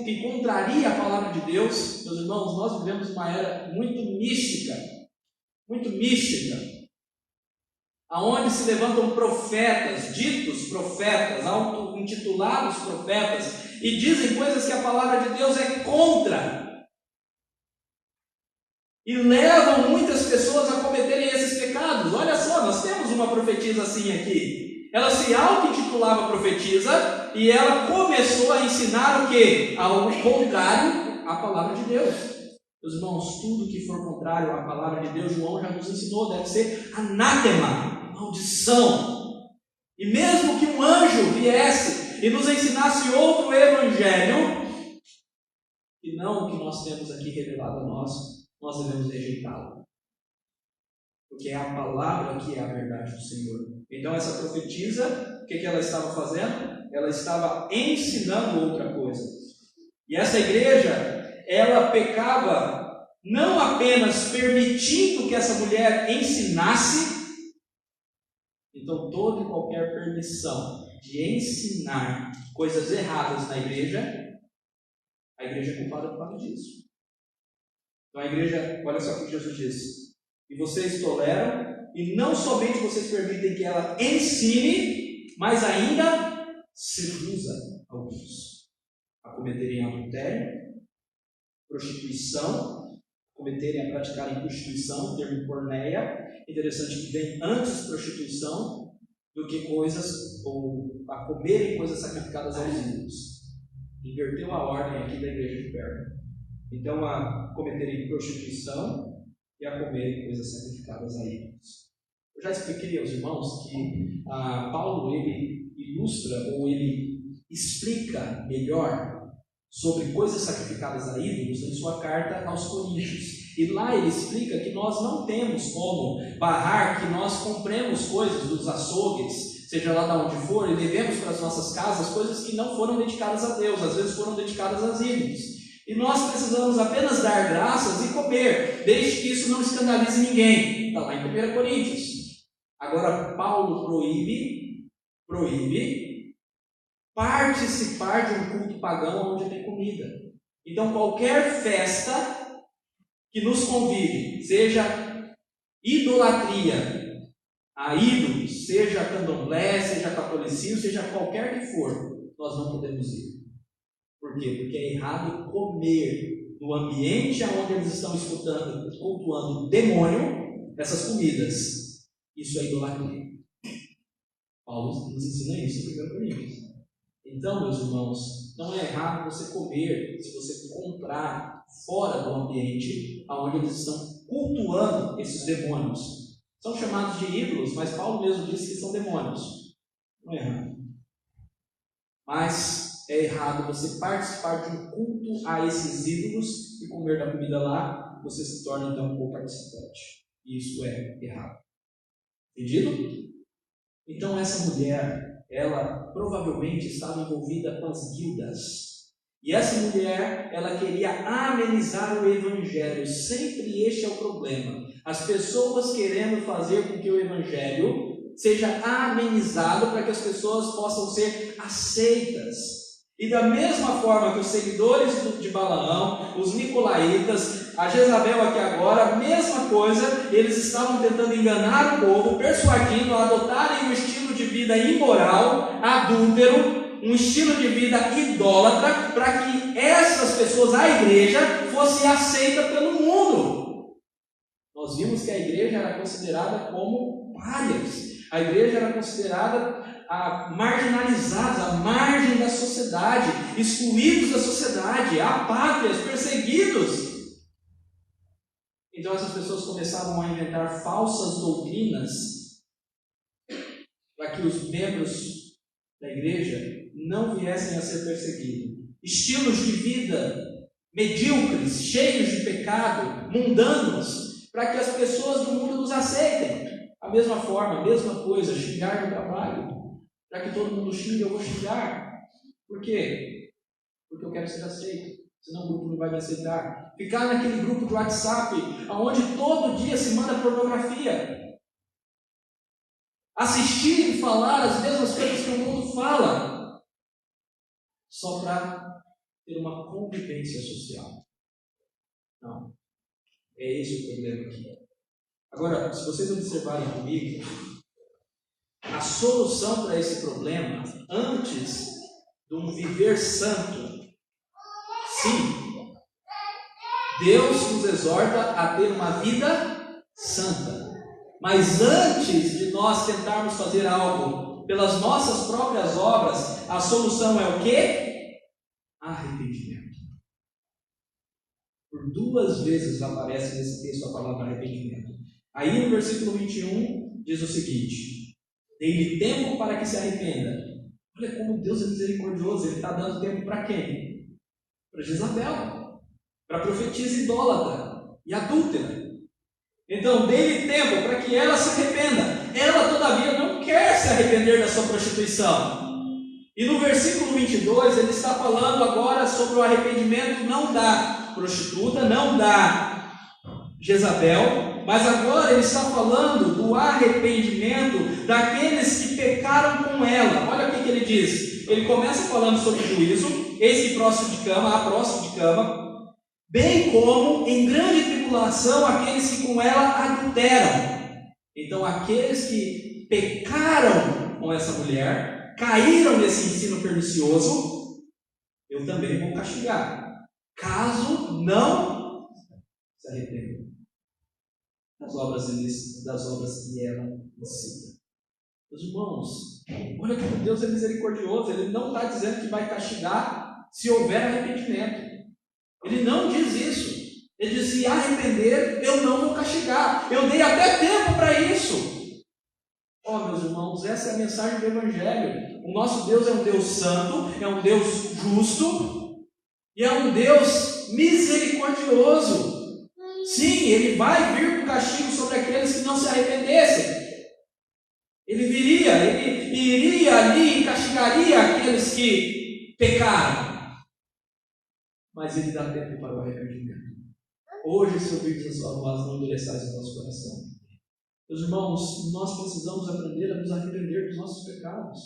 que contraria a palavra de Deus. Meus irmãos, nós vivemos uma era muito mística, aonde se levantam profetas, ditos profetas, auto-intitulados profetas, e dizem coisas que a palavra de Deus é contra, e levam muitas pessoas a cometerem esses pecados. Olha só, nós temos uma profetisa assim aqui. ela se auto-intitulava profetisa e ela começou a ensinar o quê? Ao contrário à palavra de Deus. Meus irmãos, tudo que for contrário à palavra de Deus, João já nos ensinou, deve ser anátema, maldição. E mesmo que um anjo viesse e nos ensinasse outro evangelho, que não o que nós temos aqui revelado a nós devemos rejeitá-lo. Porque é a palavra que é a verdade do Senhor. Então essa profetisa, o que ela estava fazendo? Ela estava ensinando outra coisa. E essa igreja, ela pecava não apenas permitindo que essa mulher ensinasse. Então toda e qualquer permissão de ensinar coisas erradas na igreja, a igreja é culpada por causa disso. Então a igreja, olha só o que Jesus disse: e vocês toleram, e não somente vocês permitem que ela ensine, mas ainda seduza alguns a cometerem adultério, prostituição, a praticarem prostituição, termo porneia. Interessante que vem antes prostituição do que coisas, ou a comerem coisas sacrificadas aos ídolos. Inverteu a ordem aqui da igreja de Pérgamo. Então, a cometerem prostituição e a comerem coisas sacrificadas a ídolos. Eu já expliquei aos irmãos que Paulo ele ilustra ou ele explica melhor sobre coisas sacrificadas a ídolos em sua carta aos Coríntios. E lá ele explica que nós não temos como barrar que nós compremos coisas dos açougues, seja lá de onde for, e levemos para as nossas casas coisas que não foram dedicadas a Deus, às vezes foram dedicadas a ídolos. E nós precisamos apenas dar graças e comer, desde que isso não escandalize ninguém. Está lá em 1 Coríntios. Agora, Paulo proíbe participar de um culto pagão onde tem comida. Então, qualquer festa que nos convide, seja idolatria a ídolos, seja candomblé, seja catolicismo, seja qualquer que for, nós não podemos ir. Por quê? Porque é errado comer no ambiente onde eles estão cultuando o demônio, essas comidas. Isso é idolatria. Paulo nos ensina isso em 1 Coríntios. Então, meus irmãos, não é errado você comer se você comprar fora do ambiente onde eles estão cultuando esses demônios. São chamados de ídolos, mas Paulo mesmo disse que são demônios. Não é errado. Mas é errado você participar de um culto a esses ídolos e comer da comida lá, você se torna então um participante. Isso é errado. Entendido? Então essa mulher, ela provavelmente estava envolvida com as guildas. E essa mulher, ela queria amenizar o evangelho. Sempre este é o problema. As pessoas querendo fazer com que o evangelho seja amenizado para que as pessoas possam ser aceitas. E da mesma forma que os seguidores de Balaão, os nicolaítas, a Jezabel aqui agora, a mesma coisa, eles estavam tentando enganar o povo, persuadindo a adotarem um estilo de vida imoral, adúltero, um estilo de vida idólatra, para que essas pessoas, a igreja, fosse aceita pelo mundo. Nós vimos que a igreja era considerada como párias. A igreja era considerada marginalizados, à margem da sociedade, excluídos da sociedade, apátrias, perseguidos. Então essas pessoas começaram a inventar falsas doutrinas para que os membros da igreja não viessem a ser perseguidos. Estilos de vida medíocres, cheios de pecado, mundanos, para que as pessoas do mundo nos aceitem. A mesma forma, a mesma coisa, xingar no trabalho. Já que todo mundo xinga, eu vou xingar. Por quê? Porque eu quero ser aceito. Senão o grupo não vai me aceitar. Ficar naquele grupo de WhatsApp, onde todo dia se manda pornografia. Assistir e falar as mesmas coisas que o mundo fala. Só para ter uma convivência social. Não. É esse o problema aqui. Agora, se vocês observarem comigo, a solução para esse problema, antes de um viver santo, sim, Deus nos exorta a ter uma vida santa. Mas antes de nós tentarmos fazer algo pelas nossas próprias obras, a solução é o quê? Arrependimento. Por 2 vezes aparece nesse texto a palavra arrependimento. Aí no versículo 21 diz o seguinte: dei-lhe tempo para que se arrependa. Olha como Deus é misericordioso, Ele está dando tempo para quem? Para Jezabel, para a profetisa idólatra e adúltera. Então, dê-lhe tempo para que ela se arrependa. Ela, todavia, não quer se arrepender da sua prostituição. E no versículo 22, ele está falando agora sobre o arrependimento não da prostituta, não da Jezabel, mas agora ele está falando do arrependimento daqueles que pecaram com ela. Olha o que ele diz. Ele começa falando sobre juízo, eis que próximo de cama, há próximo de cama, bem como em grande tribulação aqueles que com ela adulteram. Então, aqueles que pecaram com essa mulher, caíram nesse ensino pernicioso, eu também vou castigar, caso não se arrependam das obras que ela ensina. Meus irmãos, olha como Deus é misericordioso. Ele não está dizendo que vai castigar se houver arrependimento. Ele não diz isso. Ele diz: se arrepender, eu não vou castigar. Eu dei até tempo para isso. Meus irmãos, essa é a mensagem do Evangelho. O nosso Deus é um Deus santo, é um Deus justo e é um Deus misericordioso. Sim, Ele vai vir com castigo sobre aqueles que não se arrependessem. Ele iria ali e castigaria aqueles que pecaram. Mas Ele dá tempo para o arrependimento. Hoje, se ouvirmos a sua voz, não endureçais o nosso coração. Meus irmãos, nós precisamos aprender a nos arrepender dos nossos pecados.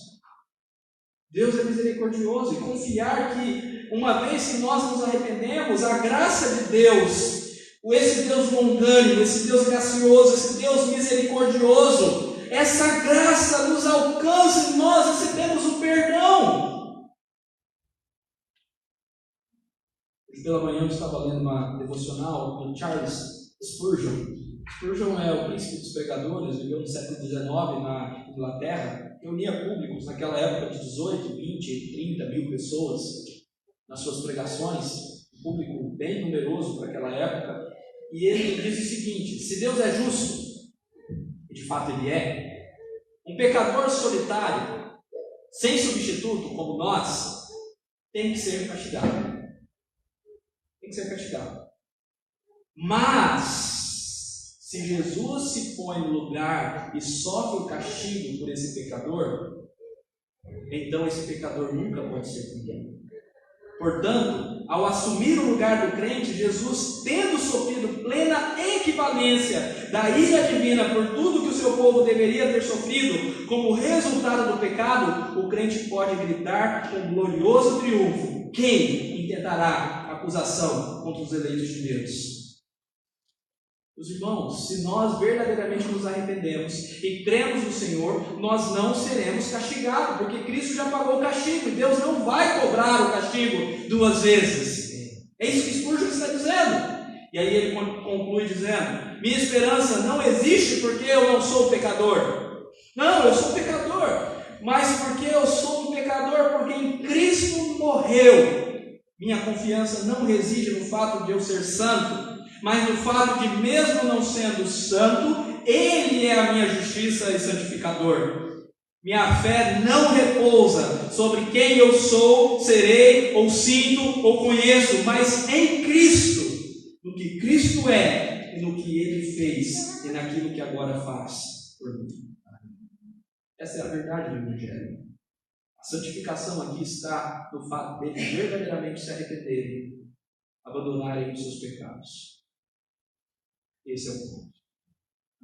Deus é misericordioso, e confiar que, uma vez que nós nos arrependemos, a graça de Deus, esse Deus longânimo, esse Deus gracioso, esse Deus misericordioso, essa graça nos alcança e nós recebemos o perdão. Hoje pela manhã eu estava lendo uma devocional do Charles Spurgeon. Spurgeon é o príncipe dos pregadores, viveu no século XIX na Inglaterra, reunia públicos naquela época de 18, 20, 30 mil pessoas nas suas pregações, um público bem numeroso para aquela época, e ele diz o seguinte: se Deus é justo, e de fato Ele é, um pecador solitário, sem substituto como nós, tem que ser castigado. Tem que ser castigado. Mas se Jesus se põe no lugar e sofre o castigo por esse pecador, então esse pecador nunca pode ser condenado. Portanto, ao assumir o lugar do crente, Jesus, tendo sofrido plena equivalência da ira divina por tudo que o seu povo deveria ter sofrido como resultado do pecado, o crente pode gritar com glorioso triunfo: quem intentará acusação contra os eleitos de Deus? Meus irmãos, se nós verdadeiramente nos arrependemos e cremos no Senhor, nós não seremos castigados, porque Cristo já pagou o castigo e Deus não vai cobrar o castigo 2 vezes. É isso que Spurgeon está dizendo. E aí ele conclui dizendo: minha esperança não existe porque eu não sou pecador. Não, eu sou pecador, mas porque eu sou um pecador, porque em Cristo morreu. Minha confiança não reside no fato de eu ser santo, mas no fato de, mesmo não sendo santo, Ele é a minha justiça e santificador. Minha fé não repousa sobre quem eu sou, serei, ou sinto, ou conheço, mas em Cristo, no que Cristo é, e no que Ele fez, e naquilo que agora faz por mim. Essa é a verdade do Evangelho. A santificação aqui está no fato deles verdadeiramente se arrependerem, abandonarem os seus pecados. Esse é o ponto.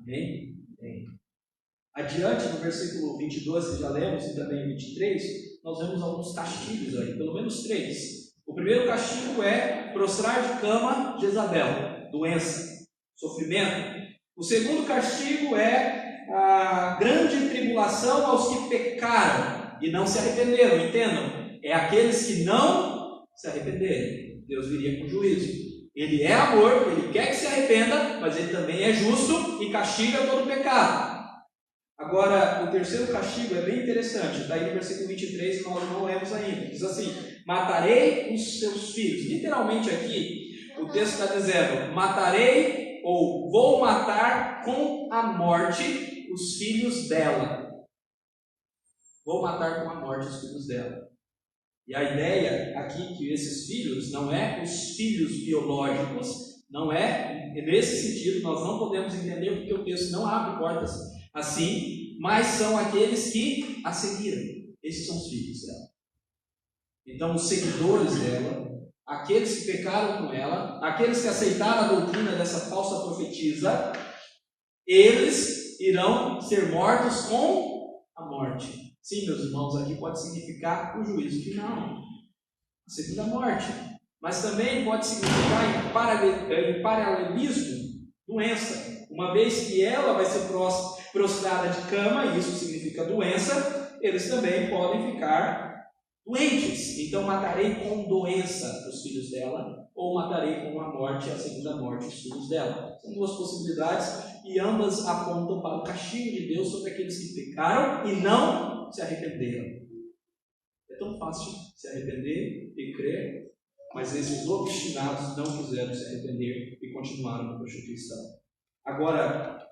Amém? Amém. Adiante, no versículo 22, que já lemos, e também 23, nós vemos alguns castigos aí, pelo menos 3. O primeiro castigo é prostrar de cama Jezabel, doença, sofrimento. O segundo castigo é a grande tribulação aos que pecaram e não se arrependeram, entendam? É aqueles que não se arrependerem. Deus viria com juízo. Ele é amor, Ele quer que se arrependa, mas Ele também é justo e castiga todo pecado. Agora, o terceiro castigo é bem interessante, está aí no versículo 23, nós não lemos ainda. Diz assim: matarei os seus filhos. Literalmente aqui, o texto está dizendo: matarei ou vou matar com a morte os filhos dela. Vou matar com a morte os filhos dela. E a ideia aqui que esses filhos não é os filhos biológicos, não é nesse sentido, nós não podemos entender porque o texto não abre portas assim, mas são aqueles que a seguiram. Esses são os filhos dela. Então, os seguidores dela, aqueles que pecaram com ela, aqueles que aceitaram a doutrina dessa falsa profetisa, eles irão ser mortos com a morte. Sim, meus irmãos, aqui pode significar o juízo final, a segunda morte, mas também pode significar em paralelismo, doença, uma vez que ela vai ser prostrada de cama, e isso significa doença, eles também podem ficar doentes. Então matarei com doença os filhos dela, ou matarei com a morte, a segunda morte, os filhos dela. São duas possibilidades e ambas apontam para o castigo de Deus sobre aqueles que pecaram e não se arrependeram. É tão fácil se arrepender e crer, mas esses obstinados não quiseram se arrepender e continuaram na prostituição. Agora,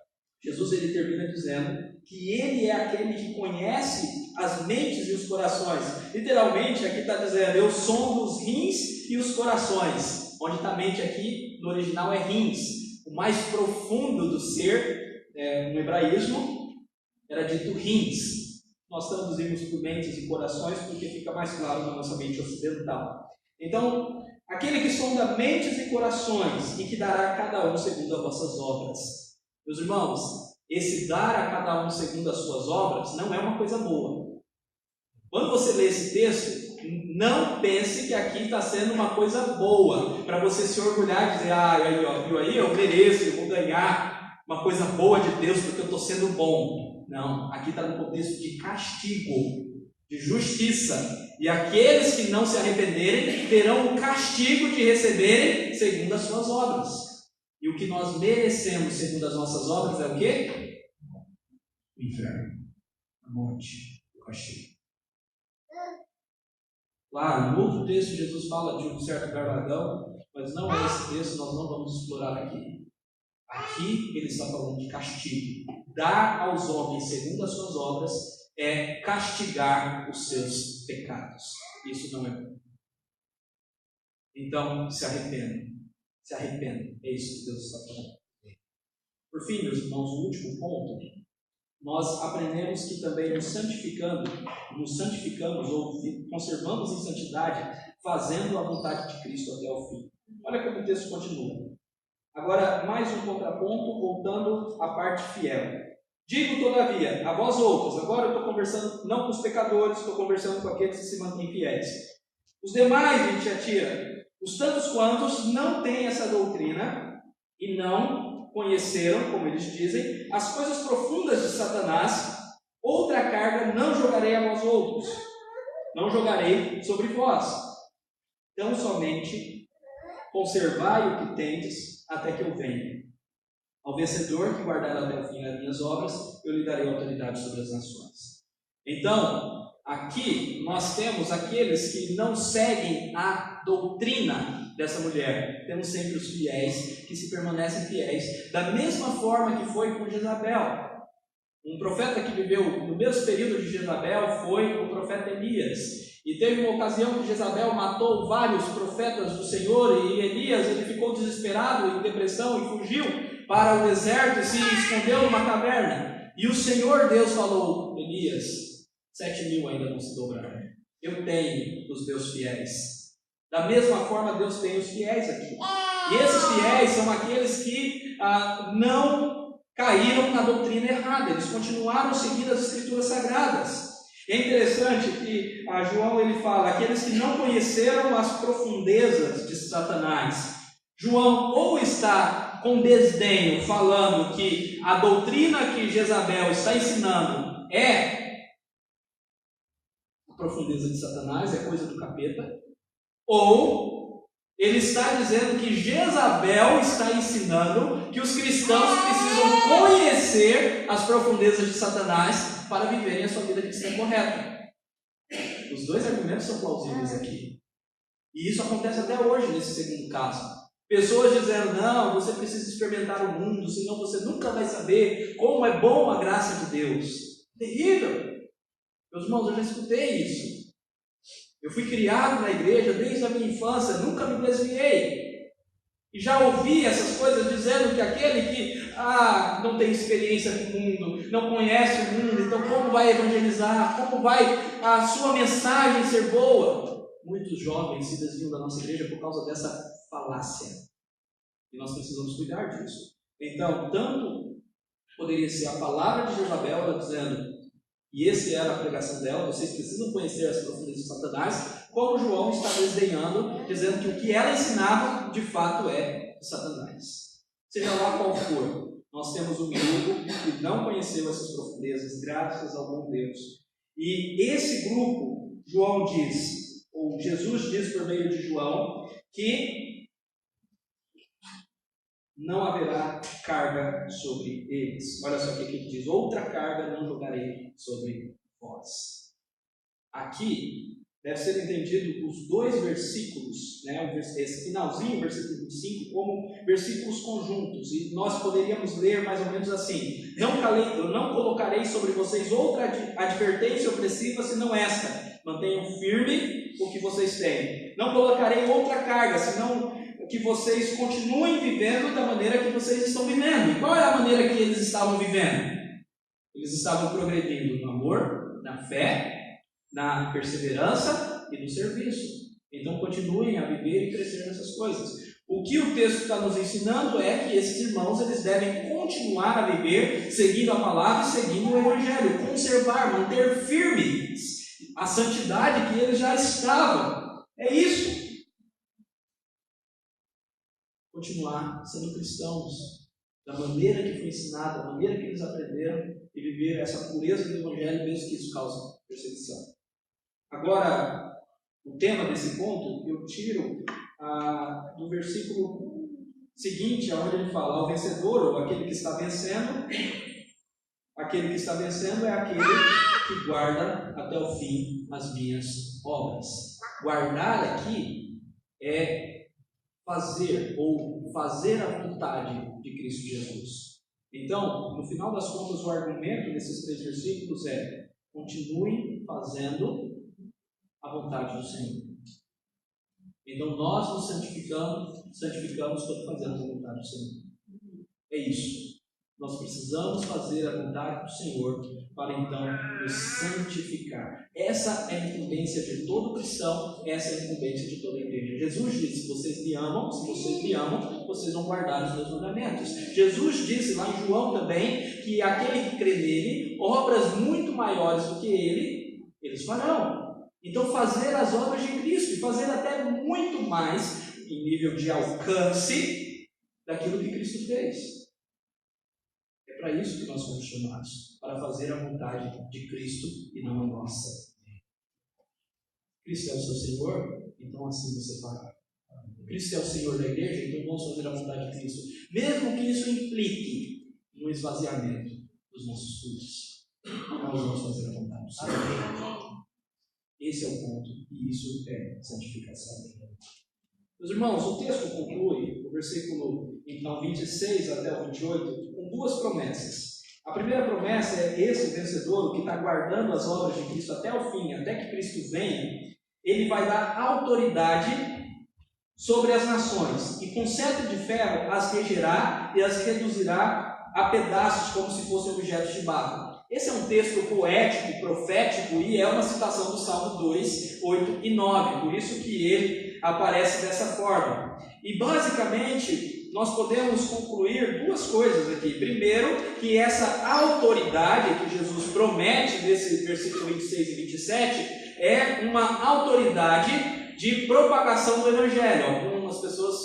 Jesus ele termina dizendo que ele é aquele que conhece as mentes e os corações. Literalmente aqui está dizendo: eu sondo os rins e os corações. Onde está a mente aqui, no original é rins. O mais profundo do ser, no hebraísmo, era dito rins. Nós traduzimos por mentes e corações porque fica mais claro na nossa mente ocidental. Então, aquele que sonda mentes e corações e que dará a cada um segundo as vossas obras. Meus irmãos, esse dar a cada um segundo as suas obras não é uma coisa boa. Quando você lê esse texto, não pense que aqui está sendo uma coisa boa, para você se orgulhar e dizer: viu aí, eu mereço, eu vou ganhar uma coisa boa de Deus porque eu estou sendo bom. Não, aqui está no contexto de castigo, de justiça. E aqueles que não se arrependerem terão o castigo de receberem segundo as suas obras. E o que nós merecemos segundo as nossas obras é o quê? O inferno, a morte, o castigo. Claro, no outro texto Jesus fala de um certo galardão, mas não é esse texto, nós não vamos explorar aqui. Aqui ele está falando de castigo. Dar aos homens segundo as suas obras é castigar os seus pecados. Isso não é bom. Então, se arrependam. Se arrependam. É isso que Deus está falando. Por fim, meus irmãos, o último ponto. Nós aprendemos que também nos santificamos ou conservamos em santidade, fazendo a vontade de Cristo até o fim. Olha como o texto continua. Agora, mais um contraponto, voltando à parte fiel. Digo, todavia, a vós outros, agora eu estou conversando não com os pecadores, estou conversando com aqueles que se mantêm fiéis. Os demais de Tiatira, os tantos quantos não têm essa doutrina e não conheceram, como eles dizem, as coisas profundas de Satanás, outra carga não jogarei a vós outros, não jogarei sobre vós. Então somente conservai o que tendes até que eu venha. Ao vencedor que guardar até o fim as minhas obras, eu lhe darei autoridade sobre as nações. Então, aqui nós temos aqueles que não seguem a doutrina dessa mulher. Temos sempre os fiéis, que se permanecem fiéis, da mesma forma que foi com Jezabel. Um profeta que viveu no mesmo período de Jezabel foi o profeta Elias. E teve uma ocasião que Jezabel matou vários profetas do Senhor, e Elias ele ficou desesperado, em depressão, e fugiu para o deserto e se escondeu numa caverna. E o Senhor Deus falou: Elias, 7.000 ainda não se dobraram. Eu tenho os meus fiéis. Da mesma forma, Deus tem os fiéis aqui. E esses fiéis são aqueles que não caíram na doutrina errada. Eles continuaram seguindo as Escrituras Sagradas. É interessante que João ele fala: aqueles que não conheceram as profundezas de Satanás. João ou está com desdenho falando que a doutrina que Jezabel está ensinando é a profundeza de Satanás, é coisa do capeta, ou Ele está dizendo que Jezabel está ensinando que os cristãos precisam conhecer as profundezas de Satanás para viverem a sua vida cristã correta. Os dois argumentos são plausíveis aqui. E isso acontece até hoje nesse segundo caso. Pessoas dizendo, não, você precisa experimentar o mundo, senão você nunca vai saber como é bom a graça de Deus. Terrível! Meus irmãos, eu já escutei isso. Eu fui criado na igreja desde a minha infância, nunca me desviei. E já ouvi essas coisas dizendo que aquele que não tem experiência com o mundo, não conhece o mundo, então como vai evangelizar? Como vai a sua mensagem ser boa? Muitos jovens se desviam da nossa igreja por causa dessa falácia. E nós precisamos cuidar disso. Então, tanto poderia ser a palavra de Jezabel, ela dizendo, e essa era a pregação dela, vocês precisam conhecer as profundezas de Satanás, como João está desdenhando, dizendo que o que ela ensinava, de fato, é Satanás. Seja lá qual for, nós temos um grupo que não conheceu essas profundezas, graças ao bom Deus. E esse grupo, João diz, ou Jesus diz por meio de João, que não haverá carga sobre eles. Olha só o que ele diz: outra carga não jogarei sobre vós. Aqui deve ser entendido os dois versículos, esse finalzinho, versículo 25, como versículos conjuntos. E nós poderíamos ler mais ou menos assim: eu não colocarei sobre vocês outra advertência opressiva senão esta. Mantenham firme o que vocês têm. Não colocarei outra carga, senão que vocês continuem vivendo da maneira que vocês estão vivendo. E qual é a maneira que eles estavam vivendo? Eles estavam progredindo no amor, na fé, na perseverança e no serviço. Então continuem a viver e crescer nessas coisas. O que o texto está nos ensinando é que esses irmãos eles devem continuar a viver seguindo a palavra e seguindo o evangelho, conservar, manter firmes a santidade que eles já estavam. É isso. Continuar sendo cristãos da maneira que foi ensinada, da maneira que eles aprenderam, e viver essa pureza do evangelho, mesmo que isso cause perseguição. Agora, o tema desse ponto eu tiro do versículo seguinte, onde ele fala: ao vencedor, ou aquele que está vencendo, aquele que está vencendo é aquele que guarda até o fim as minhas obras. Guardar aqui é fazer a vontade de Cristo Jesus. Então, no final das contas, o argumento desses 3 versículos é: continue fazendo a vontade do Senhor. Então, nós nos santificamos quando fazemos a vontade do Senhor. É isso. Nós precisamos fazer a vontade do Senhor para então nos santificar. Essa é a incumbência de todo cristão, essa é a incumbência de toda a igreja. Jesus disse: se vocês me amam, vocês vão guardar os meus mandamentos. Jesus disse lá em João também que aquele que crê nele, obras muito maiores do que ele, eles farão. Então fazer as obras de Cristo, e fazer até muito mais em nível de alcance daquilo que Cristo fez. É para isso que nós somos chamados, para fazer a vontade de Cristo e não a nossa. Cristo é o seu Senhor, então assim você fará. Cristo é o Senhor da igreja, então vamos fazer a vontade de Cristo, mesmo que isso implique no esvaziamento dos nossos cultos. Nós vamos fazer a vontade do Senhor. Esse é o ponto, e isso é santificação. Meus irmãos, o texto conclui, o versículo então 26 até o 28, com 2 promessas. A primeira promessa é: esse vencedor, que está guardando as obras de Cristo até o fim, até que Cristo venha, ele vai dar autoridade sobre as nações, e com cetro de ferro as regerá e as reduzirá a pedaços, como se fossem objetos de barro. Esse é um texto poético, profético, e é uma citação do Salmo 2, 8 e 9, por isso que ele aparece dessa forma. E basicamente, nós podemos concluir 2 coisas aqui. Primeiro, que essa autoridade que Jesus promete nesse versículo 26 e 27 é uma autoridade de propagação do Evangelho. Algumas pessoas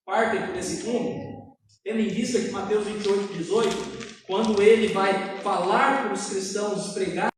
partem por esse rumo, tendo em vista que Mateus 28, 18, quando ele vai falar para os cristãos pregar,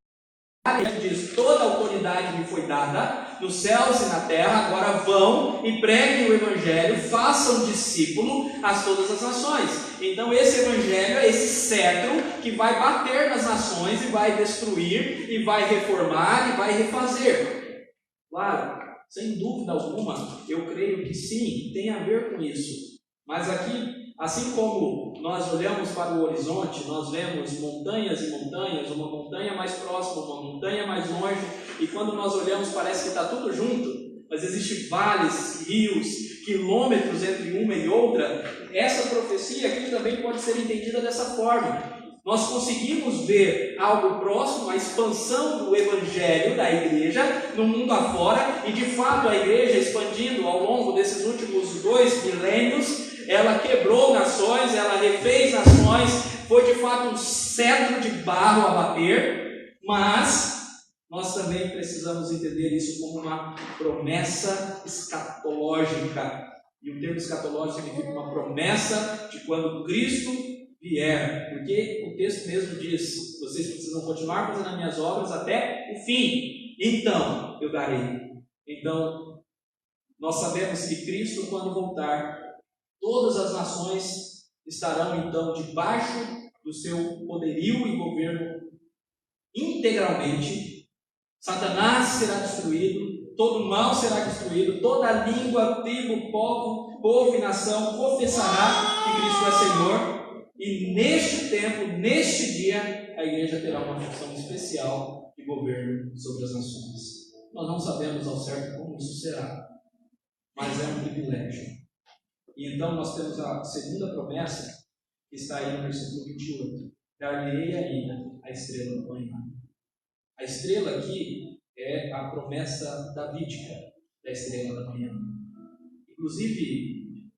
ele diz: toda a autoridade me foi dada nos céus e na terra, agora vão e preguem o Evangelho, façam discípulo a todas as nações. Então esse Evangelho é esse cetro que vai bater nas nações e vai destruir, e vai reformar, e vai refazer. Claro, sem dúvida alguma, eu creio que sim, tem a ver com isso. Mas aqui, assim como nós olhamos para o horizonte, nós vemos montanhas e montanhas, uma montanha mais próxima, uma montanha mais longe, e quando nós olhamos parece que está tudo junto, mas existem vales, rios, quilômetros entre uma e outra. Essa profecia aqui também pode ser entendida dessa forma. Nós conseguimos ver algo próximo, a expansão do Evangelho da igreja no mundo afora, e de fato a igreja expandindo ao longo desses últimos 2 milênios, ela quebrou nações, ela refez nações, foi de fato um cetro de barro a bater, mas nós também precisamos entender isso como uma promessa escatológica. E o termo escatológico significa uma promessa de quando Cristo vier, porque o texto mesmo diz: vocês precisam continuar fazendo as minhas obras até o fim, então eu darei. Então, nós sabemos que Cristo, quando voltar, todas as nações estarão então debaixo do seu poderio e governo integralmente. Satanás será destruído, todo mal será destruído, toda língua, tribo, povo e nação confessará que Cristo é Senhor. E neste tempo, neste dia, a igreja terá uma função especial de governo sobre as nações. Nós não sabemos ao certo como isso será, mas é um privilégio. E então nós temos a segunda promessa, que está aí no versículo 28. Dar-lhe-ei ainda a estrela da manhã. A estrela aqui é a promessa davídica da estrela da manhã. Inclusive,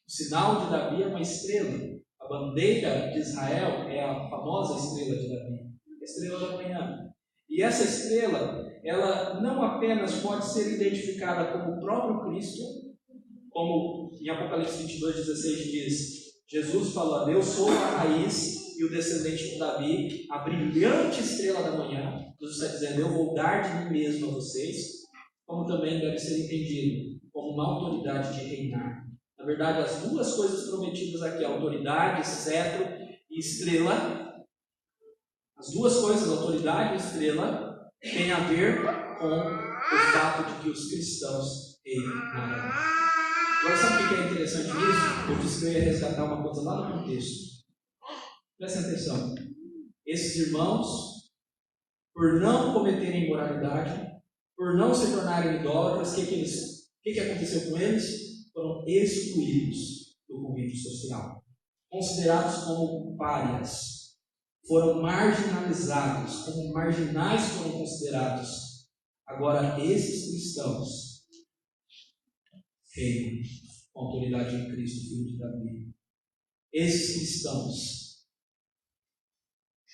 o sinal de Davi é uma estrela. A bandeira de Israel é a famosa estrela de Davi, a estrela da manhã. E essa estrela, ela não apenas pode ser identificada como o próprio Cristo, como em Apocalipse 22:16 diz: Jesus falando, eu sou a raiz e o descendente de Davi, a brilhante estrela da manhã. Jesus está dizendo, eu vou dar de mim mesmo a vocês, como também deve ser entendido como uma autoridade de reinar. Na verdade, as duas coisas prometidas aqui, autoridade, cetro e estrela, as duas coisas, autoridade e estrela, têm a ver com o fato de que os cristãos reinarão. Agora, sabe o que é interessante nisso? Eu disse que eu ia resgatar uma coisa lá no contexto. Presta atenção. Esses irmãos, por não cometerem imoralidade, por não se tornarem idólatras, o que aconteceu com eles? Foram excluídos do convívio social, considerados como párias, foram marginalizados, como marginais foram considerados. Agora, esses cristãos reinam com a autoridade de Cristo, filho de Davi. Esses cristãos,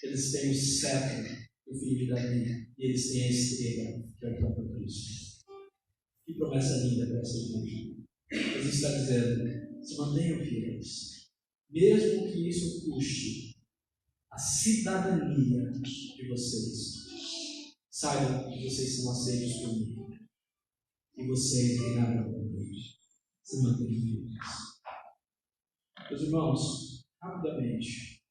eles têm o cetro do filho de Davi, e eles têm a estrela, que é o próprio Cristo. Que promessa linda para essa igreja. Jesus está dizendo, se mantenham fiéis, mesmo que isso custe a cidadania de vocês. Saibam que vocês são aceitos por mim, e vocês reinarão comigo. Se mantenham fiéis. Meus irmãos, rapidamente,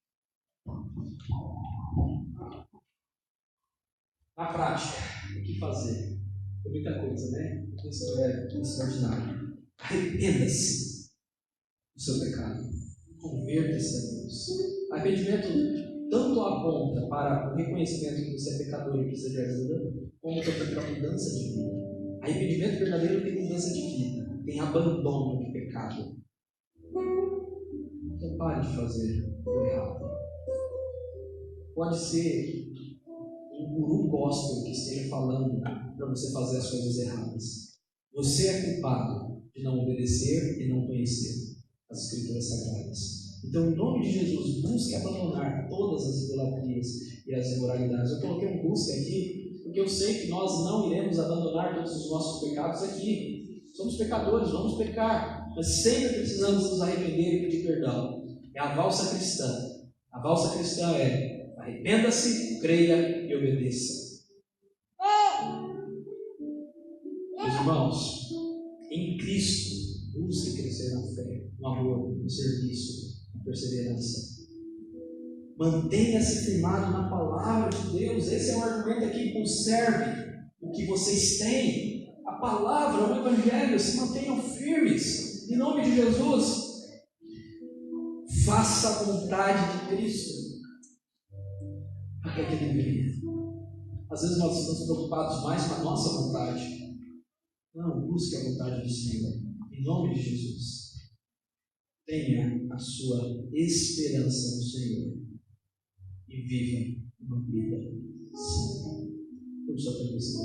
na prática, o que fazer? É muita coisa, né? Isso é extraordinário. Arrependa-se do seu pecado. Converta-se a Deus. Arrependimento tanto aponta para o reconhecimento que você é pecador e precisa de ajuda, como também para a mudança de vida. Arrependimento verdadeiro tem mudança de vida, tem abandono de pecado. Então pare de fazer o errado. Pode ser um guru gospel que esteja falando para você fazer as coisas erradas. Você é culpado de não obedecer e não conhecer as Escrituras Sagradas. Então, em nome de Jesus, busque abandonar todas as idolatrias e as imoralidades. Eu coloquei um busque aqui, porque eu sei que nós não iremos abandonar todos os nossos pecados aqui. Somos pecadores, vamos pecar, mas sempre precisamos nos arrepender e pedir perdão. É a valsa cristã. A valsa cristã é: arrependa-se, creia e obedeça. Irmãos, em Cristo, busque crescer na fé, no amor, no serviço, na perseverança. Mantenha-se firmado na palavra de Deus. Esse é o argumento aqui. Conserve o que vocês têm. A palavra, o Evangelho, se mantenham firmes. Em nome de Jesus. Faça a vontade de Cristo. Até que Ele venha. Às vezes nós estamos preocupados mais com a nossa vontade. Não, busque a vontade do Senhor. Em nome de Jesus. Tenha a sua esperança no Senhor. E viva uma vida santa. Por sua cabeça,